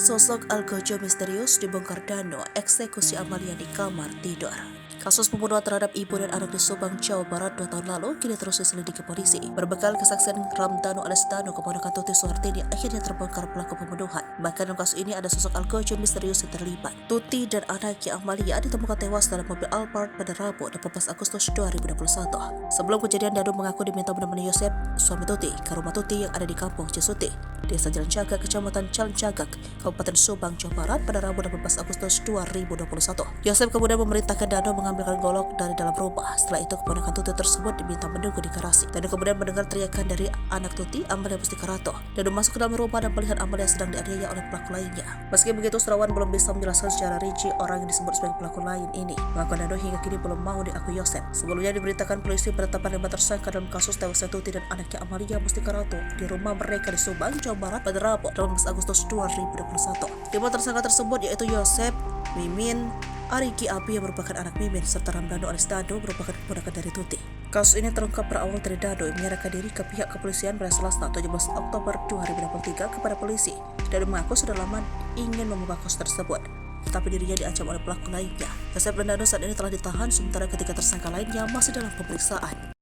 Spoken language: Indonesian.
Sosok Algojo misterius dibongkar Dano eksekusi Amalia di kamar tidur. Kasus pembunuhan terhadap ibu dan anak di Subang, Jawa Barat 2 tahun lalu kini terus diselidiki polisi. Berbekal kesaksian Ramdhanu alias Dano, keponakan Tuti Suhartini, akhirnya terbongkar pelaku pembunuhan. Bahkan dalam kasus ini ada sosok Algojo misterius yang terlibat. Tuti dan anaknya Amalia ditemukan tewas dalam mobil Alphard pada Rabu 18 Agustus 2021. Sebelum kejadian, Dano mengaku diminta menemani Yosep, suami Tuti, ke rumah Tuti yang ada di Kampung Cisuti, Desa Jalan Cagak, Kecamatan Jalan Cagak, Kabupaten Subang, Jawa Barat pada Rabu 18 Agustus 2021. Yosep kemudian memerintahkan Dano mengambilkan golok dari dalam rumah. Setelah itu keponakan Tuti tersebut diminta menunggu di garasi. Dano kemudian mendengar teriakan dari anak Tuti, Amalia Mustikarato. Dano masuk ke dalam rumah dan melihat Amalia sedang dianiaya oleh pelaku lainnya. Meski begitu, serawan belum bisa menjelaskan secara rinci orang yang disebut sebagai pelaku lain ini. Pengakuan Dano hingga kini belum mau diakui Yosep. Sebelumnya diberitakan polisi penetapan 5 tersangka dalam kasus tewasnya Tuti dan anaknya Amalia Mustikarato di rumah mereka di Subang, Jawa Barat pada Rabu 18 Agustus 2021. 5 tersangka tersebut yaitu Yosep, Mimin, Ariki Abi yang merupakan anak Mimin, serta Ramdhanu alias Dano merupakan keponakan dari Tuti. Kasus ini terungkap berawal dari Dano yang menyerahkan diri ke pihak kepolisian pada Selasa 17 Oktober 2023 kepada polisi. Dano mengaku sudah lama ingin membuka kos tersebut, tetapi dirinya diancam oleh pelaku lainnya. Yosep dan Dano saat ini telah ditahan, sementara ketiga tersangka lainnya masih dalam pemeriksaan.